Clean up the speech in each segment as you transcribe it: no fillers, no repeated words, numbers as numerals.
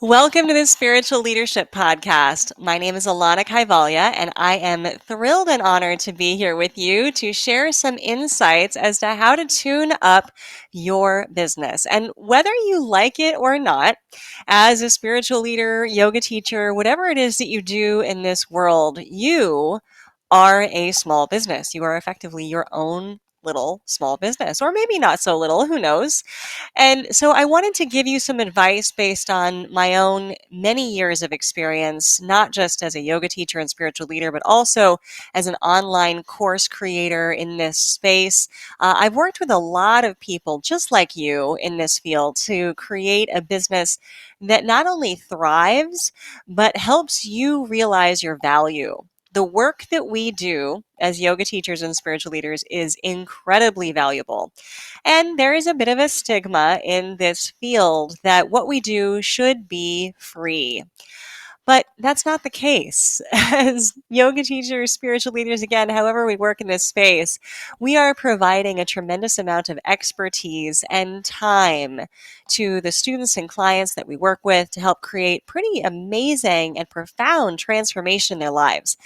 Welcome to the Spiritual Leadership Podcast. My name is Alanna, and I am thrilled and honored to be here with you to share some insights as to how to tune up your business. And whether you like it or not, as a spiritual leader, yoga teacher, whatever it is that you do in this world, you are a small business. You are effectively your own little small business, or maybe not so little, who knows? And so I wanted to give you some advice based on my own many years of experience, not just as a yoga teacher and spiritual leader, but also as an online course creator in this space. I've worked with a lot of people just like you in this field to create a business that not only thrives, but helps you realize your value. The work that we do as yoga teachers and spiritual leaders is incredibly valuable. And there is a bit of a stigma in this field that what we do should be free. But that's not the case. As yoga teachers, spiritual leaders, again, however we work in this space, we are providing a tremendous amount of expertise and time to the students and clients that we work with to help create pretty amazing and profound transformation in their lives.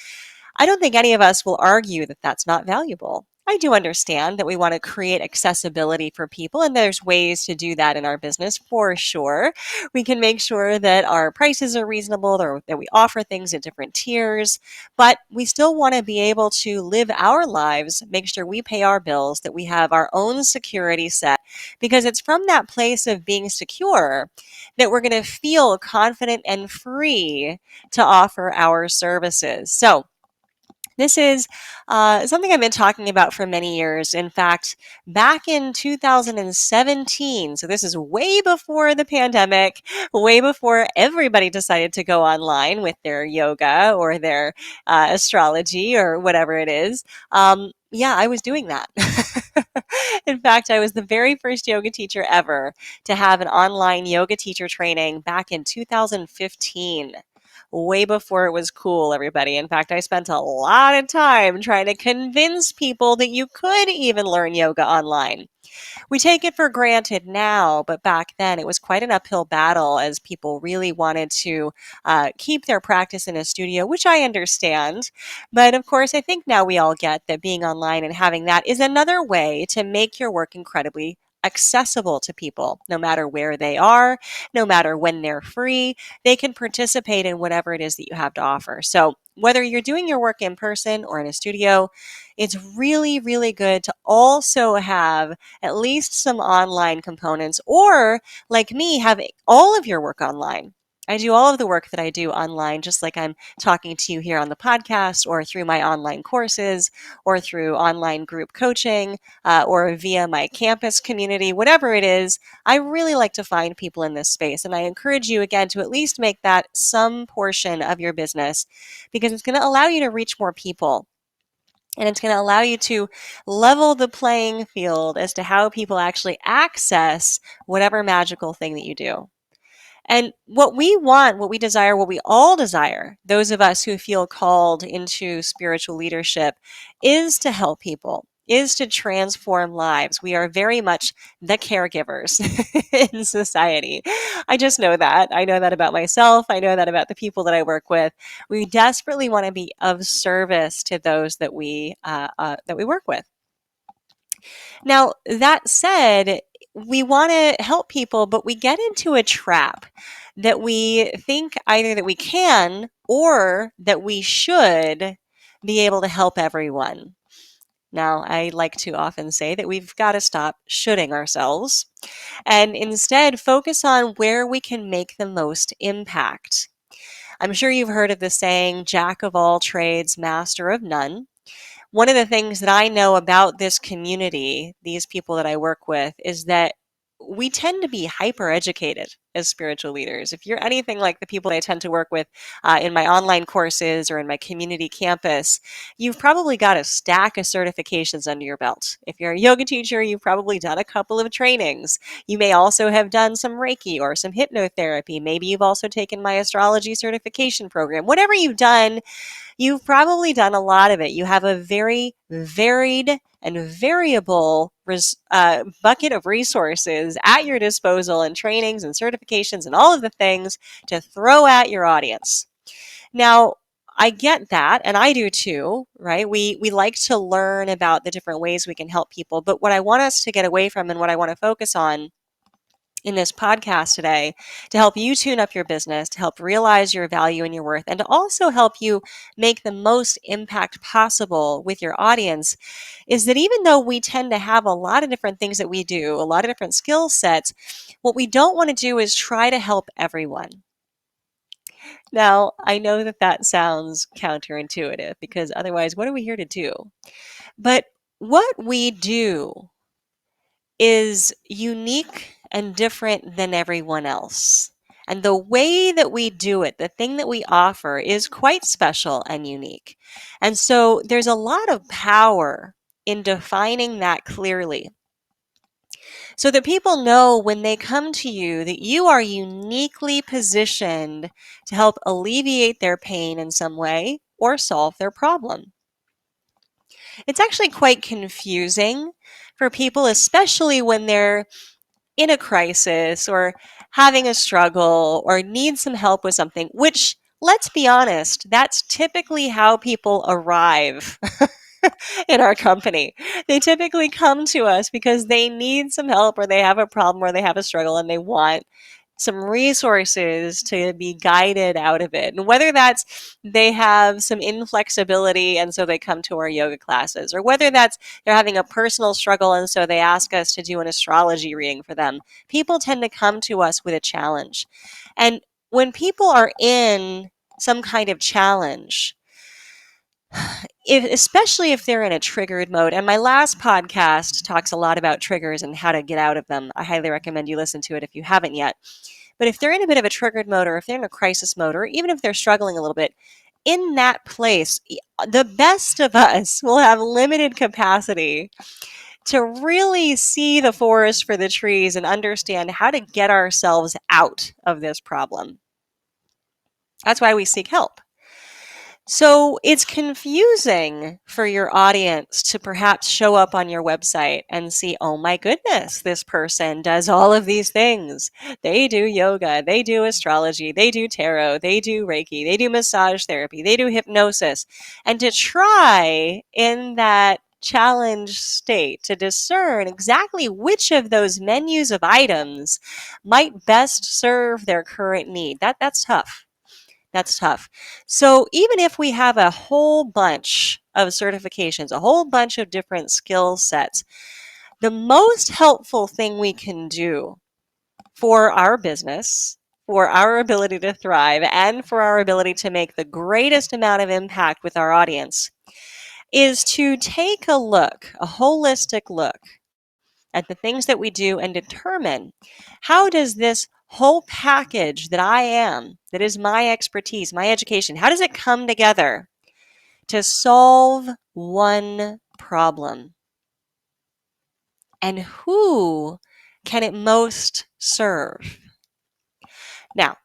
I don't think any of us will argue that that's not valuable. I do understand that we want to create accessibility for people, and there's ways to do that in our business for sure. We can make sure that our prices are reasonable, or that we offer things at different tiers, but we still want to be able to live our lives, make sure we pay our bills, that we have our own security set, because it's from that place of being secure that we're going to feel confident and free to offer our services. So, this is something I've been talking about for many years. In fact, back in 2017, so this is way before the pandemic, way before everybody decided to go online with their yoga or their astrology or whatever it is. Yeah, I was doing that. In fact, I was the very first yoga teacher ever to have an online yoga teacher training back in 2015, way before it was cool, everybody. In fact, I spent a lot of time trying to convince people that you could even learn yoga online. We take it for granted now, but back then it was quite an uphill battle as people really wanted to keep their practice in a studio, which I understand. But of course, I think now we all get that being online and having that is another way to make your work incredibly accessible to people, no matter where they are, no matter when they're free, they can participate in whatever it is that you have to offer. So whether you're doing your work in person or in a studio, it's really, really good to also have at least some online components, or like me, have all of your work online. I do all of the work that I do online, just like I'm talking to you here on the podcast, or through my online courses, or through online group coaching, or via my campus community, whatever it is. I really like to find people in this space. And I encourage you, again, to at least make that some portion of your business, because it's going to allow you to reach more people. And it's going to allow you to level the playing field as to how people actually access whatever magical thing that you do. And what we want, what we desire, what we all desire, those of us who feel called into spiritual leadership, is to help people, is to transform lives. We are very much the caregivers in society. I just know that. I know that about myself. I know that about the people that I work with. We desperately want to be of service to those that we work with. Now, that said, we want to help people, but we get into a trap that we think either that we can or that we should be able to help everyone. Now, I like to often say that we've got to stop shoulding ourselves and instead focus on where we can make the most impact. I'm sure you've heard of the saying, Jack of all trades, master of none. One of the things that I know about this community, these people that I work with, is that we tend to be hyper educated as spiritual leaders. If you're anything like the people I tend to work with in my online courses or in my community campus, you've probably got a stack of certifications under your belt. If you're a yoga teacher, you've probably done a couple of trainings. You may also have done some Reiki or some hypnotherapy. Maybe you've also taken my astrology certification program. Whatever you've done, you've probably done a lot of it. You have a very varied and variable bucket of resources at your disposal, and trainings and certifications certifications and all of the things to throw at your audience. Now, I get that, and I do too, right? We like to learn about the different ways we can help people, but what I want us to get away from and what I want to focus on in this podcast today to help you tune up your business, to help realize your value and your worth, and to also help you make the most impact possible with your audience is that even though we tend to have a lot of different things that we do, a lot of different skill sets, what we don't want to do is try to help everyone. Now, I know that that sounds counterintuitive because otherwise, what are we here to do? But what we do is unique and different than everyone else. And the way that we do it, the thing that we offer, is quite special and unique. And so there's a lot of power in defining that clearly so that people know when they come to you that you are uniquely positioned to help alleviate their pain in some way or solve their problem. It's actually quite confusing for people, especially when they're in a crisis or having a struggle or need some help with something, which, let's be honest, that's typically how people arrive in our company. They typically come to us because they need some help or they have a problem or they have a struggle and they want some resources to be guided out of it. And whether that's they have some inflexibility and so they come to our yoga classes, or whether that's they're having a personal struggle and so they ask us to do an astrology reading for them, people tend to come to us with a challenge. And when people are in some kind of challenge, especially if they're in a triggered mode, and my last podcast talks a lot about triggers and how to get out of them. I highly recommend you listen to it if you haven't yet. But if they're in a bit of a triggered mode, or if they're in a crisis mode, or even if they're struggling a little bit, in that place, the best of us will have limited capacity to really see the forest for the trees and understand how to get ourselves out of this problem. That's why we seek help. So it's confusing for your audience to perhaps show up on your website and see, oh my goodness, this person does all of these things. They do yoga, they do astrology, they do tarot, they do Reiki, they do massage therapy, they do hypnosis. And to try in that challenge state to discern exactly which of those menus of items might best serve their current need. That's tough. That's tough. So even if we have a whole bunch of certifications, a whole bunch of different skill sets, the most helpful thing we can do for our business, for our ability to thrive, and for our ability to make the greatest amount of impact with our audience is to take a look, a holistic look at the things that we do and determine how does this whole package that I am, that is my expertise, my education, how does it come together to solve one problem? And who can it most serve? Now,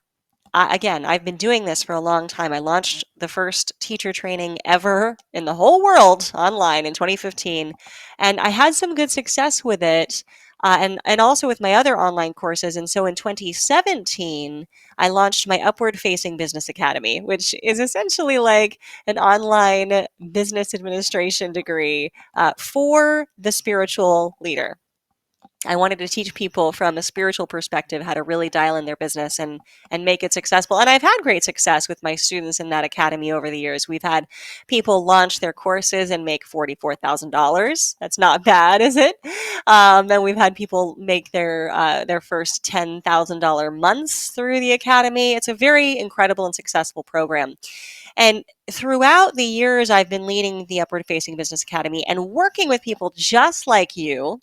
again, I've been doing this for a long time. I launched the first teacher training ever in the whole world online in 2015, and I had some good success with it, and also with my other online courses. And so in 2017, I launched my Upward Facing Business Academy, which is essentially like an online business administration degree for the spiritual leader. I wanted to teach people from a spiritual perspective how to really dial in their business and make it successful. And I've had great success with my students in that academy over the years. We've had people launch their courses and make $44,000. That's not bad, is it? And we've had people make their first $10,000 months through the academy. It's a very incredible and successful program. And throughout the years, I've been leading the Upward Facing Business Academy and working with people just like you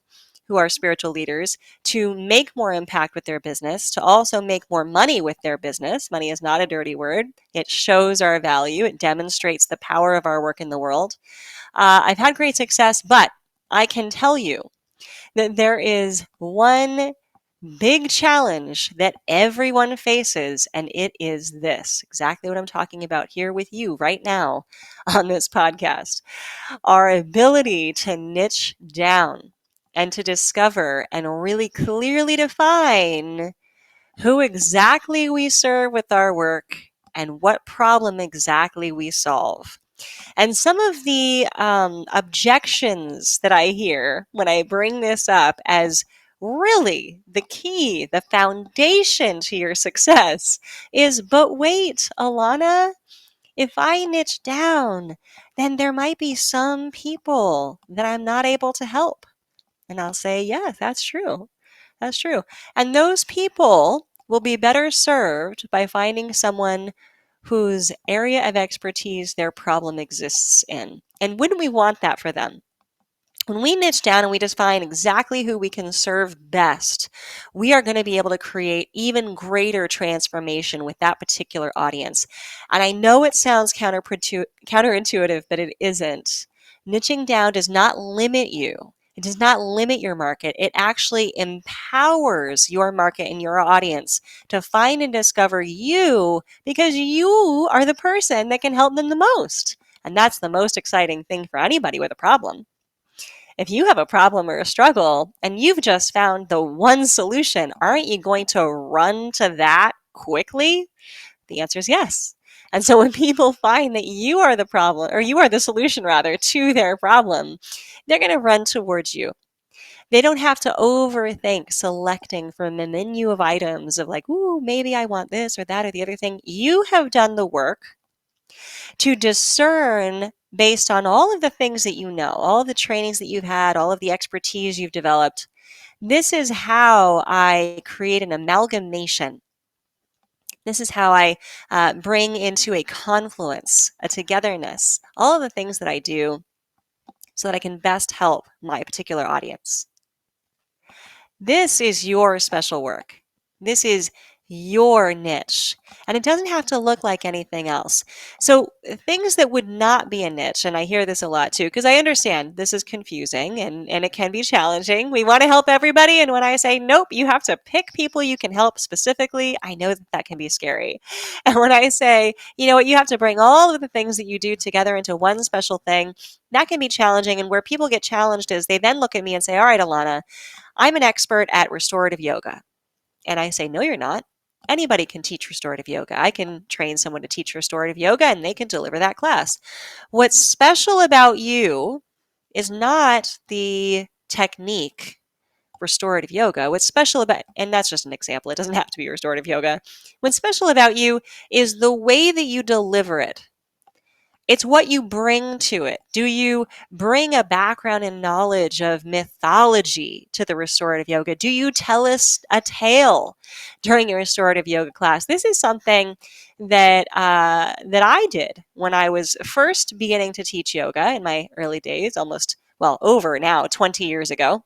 who are spiritual leaders to make more impact with their business, to also make more money with their business. Money is not a dirty word. It shows our value. It demonstrates the power of our work in the world. I've had great success, but I can tell you that there is one big challenge that everyone faces, and it is this, exactly what I'm talking about here with you right now on this podcast. Our ability to niche down and to discover and really clearly define who exactly we serve with our work, and what problem exactly we solve. And some of the objections that I hear when I bring this up as really the key, the foundation to your success is, but wait, Alanna, if I niche down, then there might be some people that I'm not able to help. And I'll say, yeah, that's true. That's true. And those people will be better served by finding someone whose area of expertise their problem exists in. And wouldn't we want that for them? When we niche down and we define exactly who we can serve best, we are going to be able to create even greater transformation with that particular audience. And I know it sounds counterintuitive, but it isn't. Niching down does not limit you. It does not limit your market. It actually empowers your market and your audience to find and discover you because you are the person that can help them the most. And that's the most exciting thing for anybody with a problem. If you have a problem or a struggle and you've just found the one solution, aren't you going to run to that quickly? The answer is yes. And so when people find that you are the problem, or you are the solution rather, to their problem, they're going to run towards you. They don't have to overthink selecting from the menu of items of like, ooh, maybe I want this or that or the other thing. You have done the work to discern based on all of the things that you know, all of the trainings that you've had, all of the expertise you've developed. This is how I create an amalgamation. This is how I bring into a confluence, a togetherness, all of the things that I do so that I can best help my particular audience. This is your special work. This is your niche. And it doesn't have to look like anything else. So, things that would not be a niche, and I hear this a lot too, because I understand this is confusing and it can be challenging. We want to help everybody. And when I say, nope, you have to pick people you can help specifically, I know that that can be scary. And when I say, you know what, you have to bring all of the things that you do together into one special thing, that can be challenging. And where people get challenged is they then look at me and say, all right, Alanna, I'm an expert at restorative yoga. And I say, no, you're not. Anybody can teach restorative yoga. I can train someone to teach restorative yoga and they can deliver that class. What's special about you is not the technique restorative yoga. What's special about, and that's just an example, it doesn't have to be restorative yoga. What's special about you is the way that you deliver it. It's what you bring to it. Do you bring a background and knowledge of mythology to the restorative yoga? Do you tell us a tale during a restorative yoga class? This is something that I did when I was first beginning to teach yoga in my early days, almost, well, over now, 20 years ago.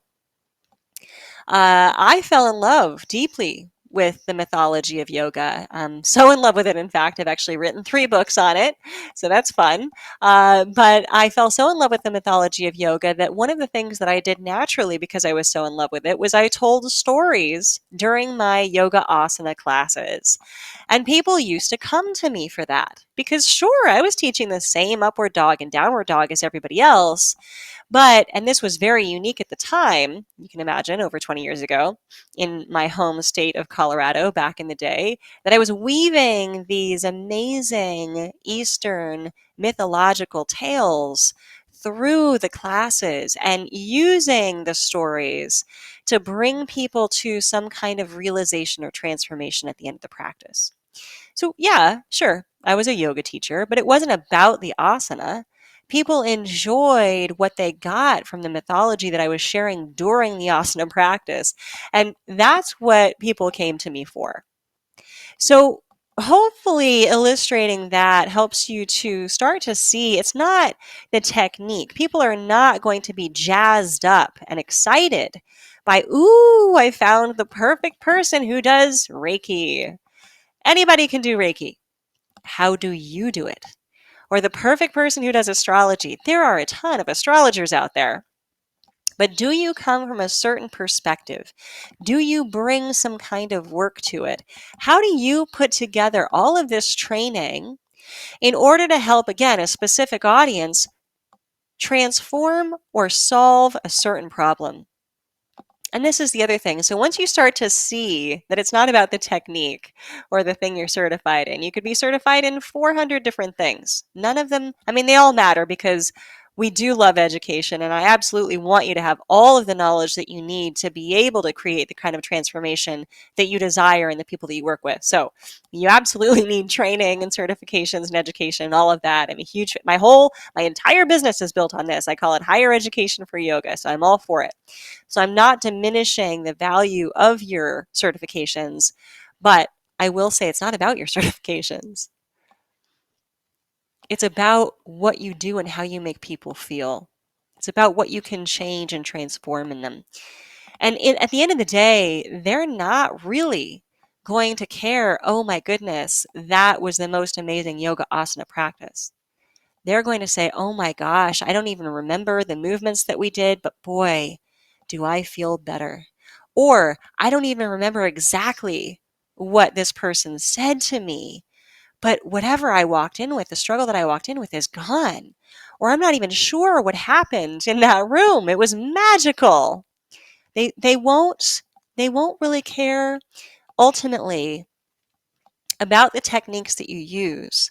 I fell in love deeply with the mythology of yoga. So in love with it, in fact, I've actually written 3 books on it, so that's fun. But I fell so in love with the mythology of yoga that one of the things that I did naturally because I was so in love with it was I told stories during my yoga asana classes. And people used to come to me for that because, sure, I was teaching the same upward dog and downward dog as everybody else. But, and this was very unique at the time, you can imagine over 20 years ago in my home state of Colorado back in the day, that I was weaving these amazing Eastern mythological tales through the classes and using the stories to bring people to some kind of realization or transformation at the end of the practice. So, yeah, sure, I was a yoga teacher, but it wasn't about the asana. People enjoyed what they got from the mythology that I was sharing during the asana practice. And that's what people came to me for. So, hopefully, illustrating that helps you to start to see it's not the technique. People are not going to be jazzed up and excited by, ooh, I found the perfect person who does Reiki. Anybody can do Reiki. How do you do it? Or the perfect person who does astrology. There are a ton of astrologers out there. But do you come from a certain perspective? Do you bring some kind of work to it? How do you put together all of this training in order to help, again, a specific audience transform or solve a certain problem? And this is the other thing. So once you start to see that it's not about the technique or the thing you're certified in, you could be certified in 400 different things. None of them, I mean, they all matter because we do love education, and I absolutely want you to have all of the knowledge that you need to be able to create the kind of transformation that you desire in the people that you work with. So you absolutely need training and certifications and education and all of that. I'm a huge, my entire business is built on this. I call it higher education for yoga. So I'm all for it. So I'm not diminishing the value of your certifications, but I will say it's not about your certifications. It's about what you do and how you make people feel. It's about what you can change and transform in them. And at the end of the day, they're not really going to care, oh my goodness, that was the most amazing yoga asana practice. They're going to say, oh my gosh, I don't even remember the movements that we did, but boy, do I feel better. Or I don't even remember exactly what this person said to me, but whatever I walked in with, the struggle that I walked in with is gone. Or I'm not even sure what happened in that room. It was magical. They won't really care ultimately about the techniques that you use.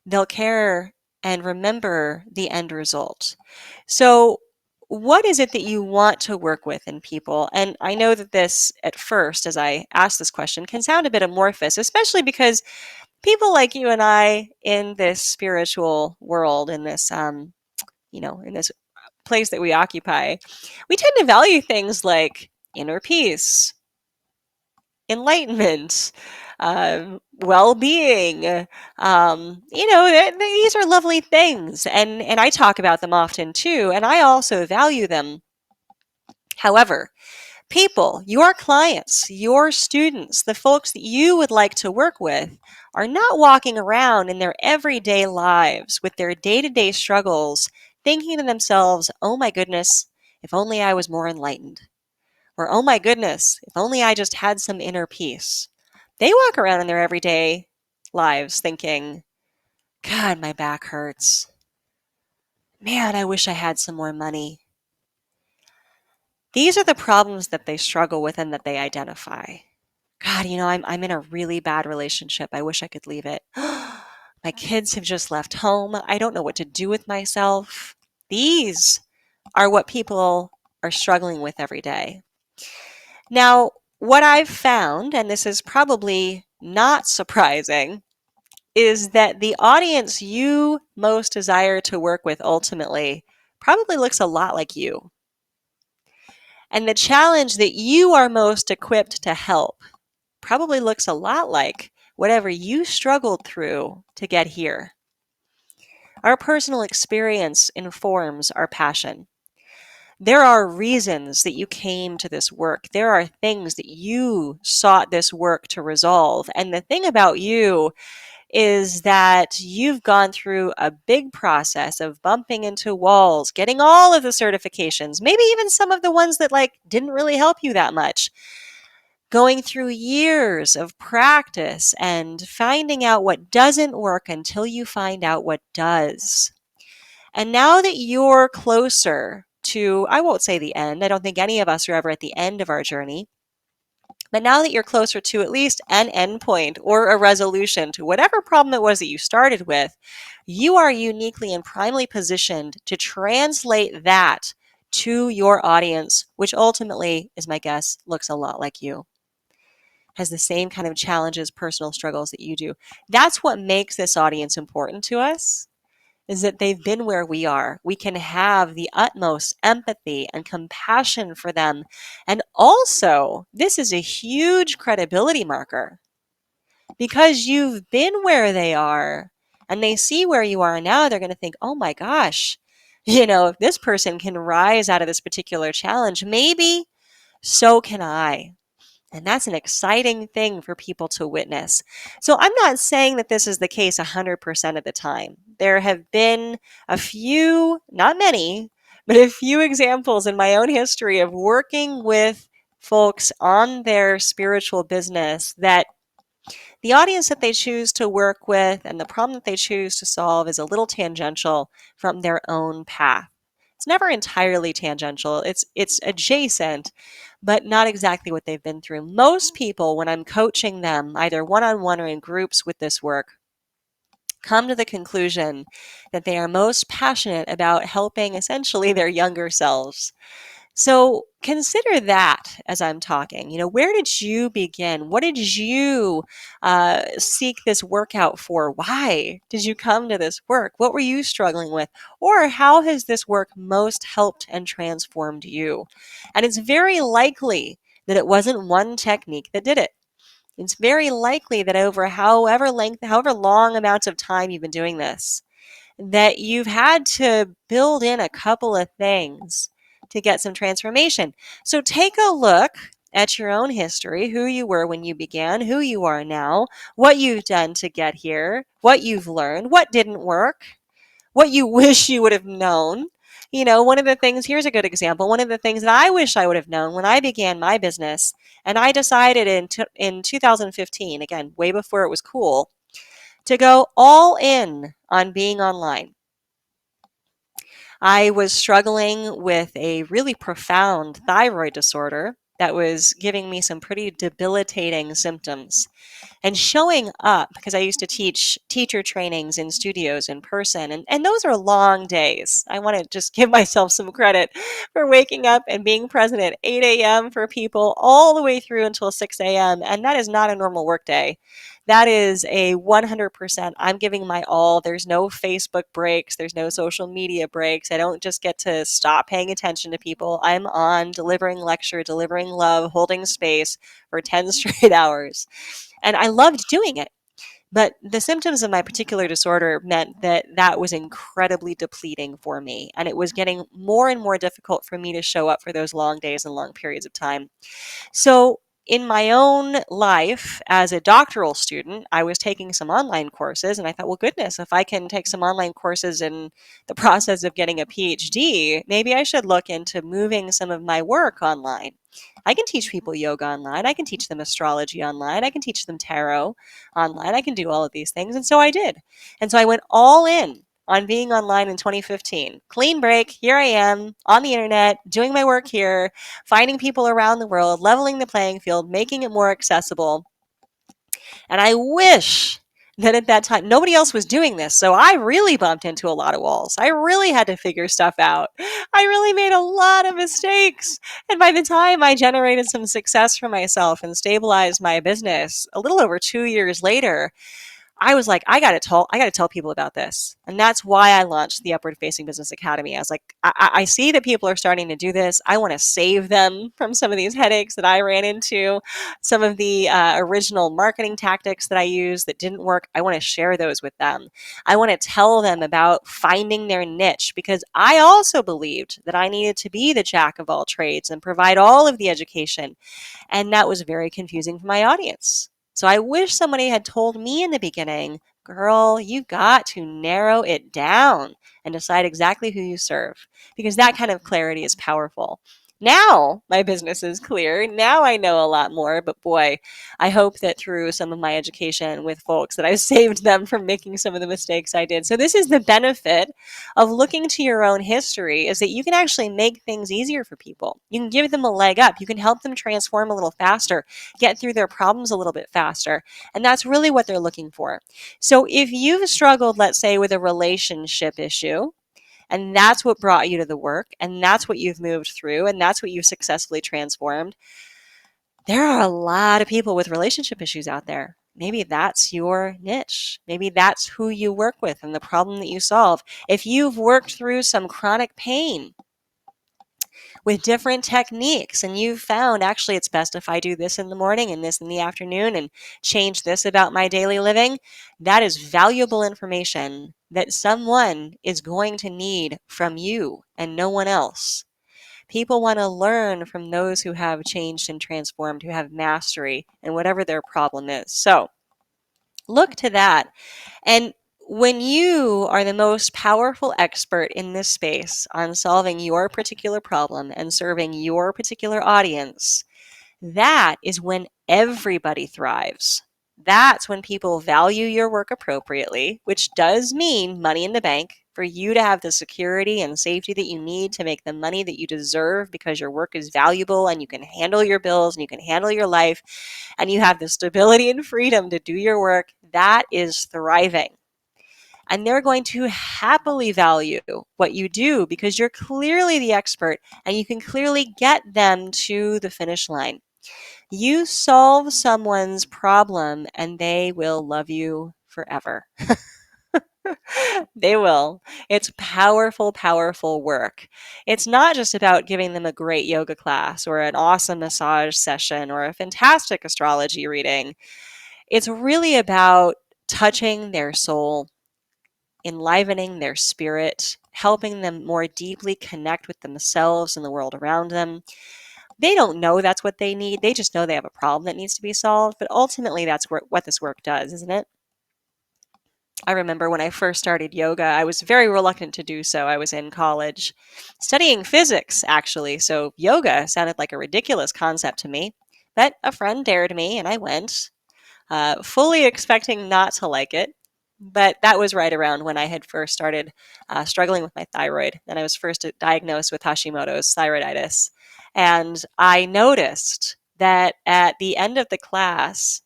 They'll care and remember the end result. So, what is it that you want to work with in people? And I know that this, at first, as I ask this question, can sound a bit amorphous, especially because people like you and I in this spiritual world, in this, in this place that we occupy, we tend to value things like inner peace, enlightenment, well-being. These are lovely things, and I talk about them often too, and I also value them. However, people, your clients, your students, the folks that you would like to work with, are not walking around in their everyday lives with their day-to-day struggles, thinking to themselves, "Oh my goodness, if only I was more enlightened." Or, oh my goodness, if only I just had some inner peace. They walk around in their everyday lives thinking, God, my back hurts. Man, I wish I had some more money. These are the problems that they struggle with and that they identify. God, I'm in a really bad relationship. I wish I could leave it. My kids have just left home. I don't know what to do with myself. These are what people are struggling with every day. Now, what I've found, and this is probably not surprising, is that the audience you most desire to work with ultimately probably looks a lot like you. And the challenge that you are most equipped to help probably looks a lot like whatever you struggled through to get here. Our personal experience informs our passion. There are reasons that you came to this work. There are things that you sought this work to resolve. And the thing about you is that you've gone through a big process of bumping into walls, getting all of the certifications, maybe even some of the ones that didn't really help you that much. Going through years of practice and finding out what doesn't work until you find out what does. And now that you're closer to, I won't say the end, I don't think any of us are ever at the end of our journey, but now that you're closer to at least an endpoint or a resolution to whatever problem it was that you started with, you are uniquely and primely positioned to translate that to your audience, which ultimately, is my guess, looks a lot like you. Has the same kind of challenges, personal struggles that you do. That's what makes this audience important to us, is that they've been where we are. We can have the utmost empathy and compassion for them. And also, this is a huge credibility marker because you've been where they are and they see where you are now. They're going to think, oh my gosh, if this person can rise out of this particular challenge, maybe so can I. And that's an exciting thing for people to witness. So I'm not saying that this is the case 100% of the time. There have been a few, not many, but a few examples in my own history of working with folks on their spiritual business that the audience that they choose to work with and the problem that they choose to solve is a little tangential from their own path. It's never entirely tangential. It's adjacent, but not exactly what they've been through. Most people, when I'm coaching them, either one-on-one or in groups with this work, come to the conclusion that they are most passionate about helping essentially their younger selves. So consider that as I'm talking. Where did you begin? What did you seek this work out for? Why did you come to this work? What were you struggling with? Or how has this work most helped and transformed you? And it's very likely that it wasn't one technique that did it. It's very likely that over however long amounts of time you've been doing this, that you've had to build in a couple of things to get some transformation. So take a look at your own history, who you were when you began, who you are now, what you've done to get here, what you've learned, what didn't work, what you wish you would have known. One of the things, here's a good example. One of the things that I wish I would have known when I began my business, and I decided in 2015, again, way before it was cool, to go all in on being online. I was struggling with a really profound thyroid disorder that was giving me some pretty debilitating symptoms. And showing up, because I used to teach teacher trainings in studios in person, and those are long days. I want to just give myself some credit for waking up and being present at 8 a.m. for people all the way through until 6 a.m. And that is not a normal work day. That is a 100%. I'm giving my all. There's no Facebook breaks. There's no social media breaks. I don't just get to stop paying attention to people. I'm on delivering lecture, delivering love, holding space for 10 straight hours. And I loved doing it. But the symptoms of my particular disorder meant that that was incredibly depleting for me. And it was getting more and more difficult for me to show up for those long days and long periods of time. So, in my own life as a doctoral student, I was taking some online courses, and I thought, well, goodness, if I can take some online courses in the process of getting a PhD, maybe I should look into moving some of my work online. I can teach people yoga online. I can teach them astrology online. I can teach them tarot online. I can do all of these things. And so I did. And so I went all in on being online in 2015. Clean break. Here I am on the internet, doing my work here, finding people around the world, leveling the playing field, making it more accessible. And I wish that at that time nobody else was doing this. So I really bumped into a lot of walls. I really had to figure stuff out. I really made a lot of mistakes. And by the time I generated some success for myself and stabilized my business a little over 2 years later, I was like, I got to tell people about this. And that's why I launched the Upward Facing Business Academy. I was like, I see that people are starting to do this. I want to save them from some of these headaches that I ran into, some of the original marketing tactics that I used that didn't work. I want to share those with them. I want to tell them about finding their niche, because I also believed that I needed to be the jack of all trades and provide all of the education. And that was very confusing for my audience. So I wish somebody had told me in the beginning, girl, you got to narrow it down and decide exactly who you serve, because that kind of clarity is powerful. Now my business is clear. Now I know a lot more, but boy, I hope that through some of my education with folks that I've saved them from making some of the mistakes I did. So this is the benefit of looking to your own history, is that you can actually make things easier for people. You can give them a leg up. You can help them transform a little faster, get through their problems a little bit faster. And that's really what they're looking for. So if you've struggled, let's say, with a relationship issue, and that's what brought you to the work, and that's what you've moved through, and that's what you've successfully transformed, there are a lot of people with relationship issues out there. Maybe that's your niche. Maybe that's who you work with and the problem that you solve. If you've worked through some chronic pain with different techniques and you've found, actually, it's best if I do this in the morning and this in the afternoon and change this about my daily living, that is valuable information that someone is going to need from you and no one else. People want to learn from those who have changed and transformed, who have mastery in whatever their problem is. So look to that. And when you are the most powerful expert in this space on solving your particular problem and serving your particular audience, that is when everybody thrives. That's when people value your work appropriately, which does mean money in the bank for you to have the security and safety that you need to make the money that you deserve because your work is valuable and you can handle your bills and you can handle your life and you have the stability and freedom to do your work, that is thriving. And they're going to happily value what you do because you're clearly the expert and you can clearly get them to the finish line. You solve someone's problem and they will love you forever. They will. It's powerful, powerful work. It's not just about giving them a great yoga class or an awesome massage session or a fantastic astrology reading. It's really about touching their soul, enlivening their spirit, helping them more deeply connect with themselves and the world around them. They don't know that's what they need. They just know they have a problem that needs to be solved. But ultimately, that's what this work does, isn't it? I remember when I first started yoga, I was very reluctant to do so. I was in college studying physics, actually. So yoga sounded like a ridiculous concept to me. But a friend dared me, and I went, fully expecting not to like it. But that was right around when I had first started struggling with my thyroid. And I was first diagnosed with Hashimoto's thyroiditis. And I noticed that at the end of the class,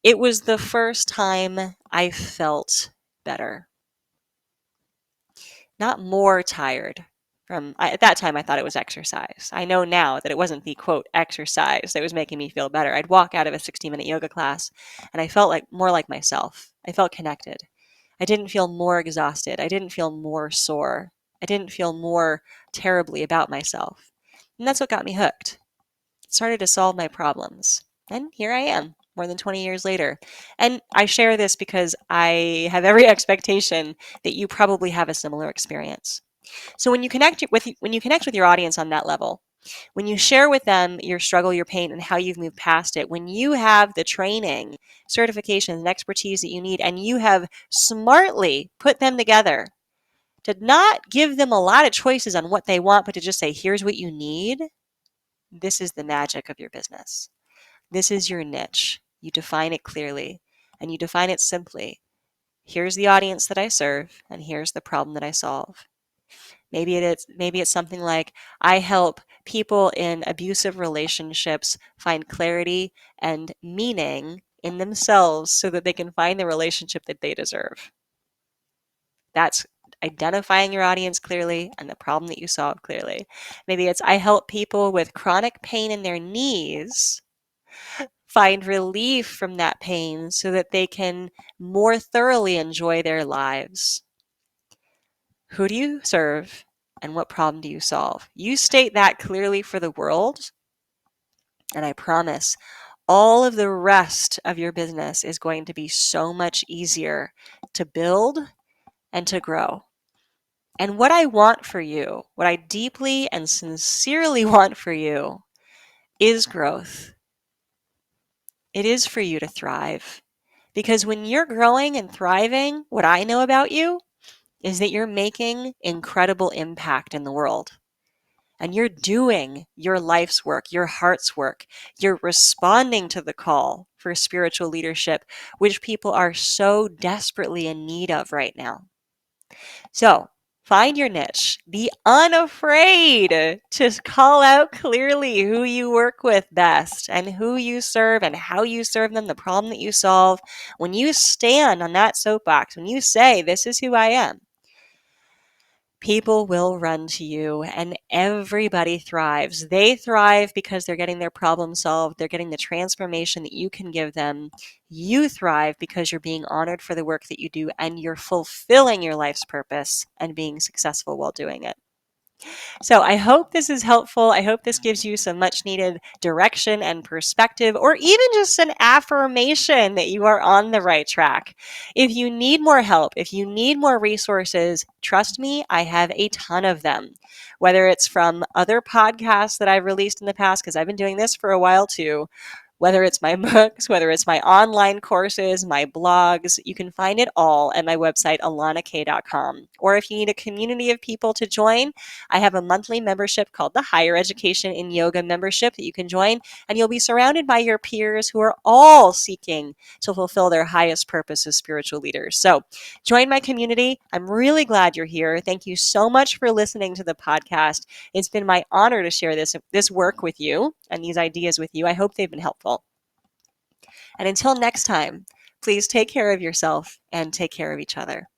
it was the first time I felt better, not more tired. At that time, I thought it was exercise. I know now that it wasn't the quote exercise that was making me feel better. I'd walk out of a 60-minute yoga class and I felt like more like myself. I felt connected. I didn't feel more exhausted. I didn't feel more sore. I didn't feel more terribly about myself. And that's what got me hooked. It started to solve my problems. And here I am, more than 20 years later. And I share this because I have every expectation that you probably have a similar experience. So when you connect with your audience on that level, when you share with them your struggle, your pain, and how you've moved past it, when you have the training, certifications, and expertise that you need, and you have smartly put them together to not give them a lot of choices on what they want, but to just say, here's what you need, this is the magic of your business. This is your niche. You define it clearly, and you define it simply. Here's the audience that I serve, and here's the problem that I solve. Maybe it's something like I help people in abusive relationships find clarity and meaning in themselves so that they can find the relationship that they deserve. That's identifying your audience clearly and the problem that you solve clearly. Maybe it's I help people with chronic pain in their knees find relief from that pain so that they can more thoroughly enjoy their lives. Who do you serve and what problem do you solve? You state that clearly for the world, and I promise all of the rest of your business is going to be so much easier to build and to grow. And what I want for you, what I deeply and sincerely want for you, is growth. It is for you to thrive. Because when you're growing and thriving, what I know about you is that you're making incredible impact in the world. And you're doing your life's work, your heart's work. You're responding to the call for spiritual leadership, which people are so desperately in need of right now. So find your niche. Be unafraid to call out clearly who you work with best and who you serve and how you serve them, the problem that you solve. When you stand on that soapbox, when you say, this is who I am, people will run to you and everybody thrives. They thrive because they're getting their problem solved. They're getting the transformation that you can give them. You thrive because you're being honored for the work that you do and you're fulfilling your life's purpose and being successful while doing it. So I hope this is helpful. I hope this gives you some much needed direction and perspective, or even just an affirmation that you are on the right track. If you need more help, if you need more resources, trust me, I have a ton of them. Whether it's from other podcasts that I've released in the past, because I've been doing this for a while too, Whether it's my books, whether it's my online courses, my blogs, you can find it all at my website, alannak.com. Or if you need a community of people to join, I have a monthly membership called the Higher Education in Yoga membership that you can join, and you'll be surrounded by your peers who are all seeking to fulfill their highest purpose as spiritual leaders. So join my community. I'm really glad you're here. Thank you so much for listening to the podcast. It's been my honor to share this work with you and these ideas with you. I hope they've been helpful. And until next time, please take care of yourself and take care of each other.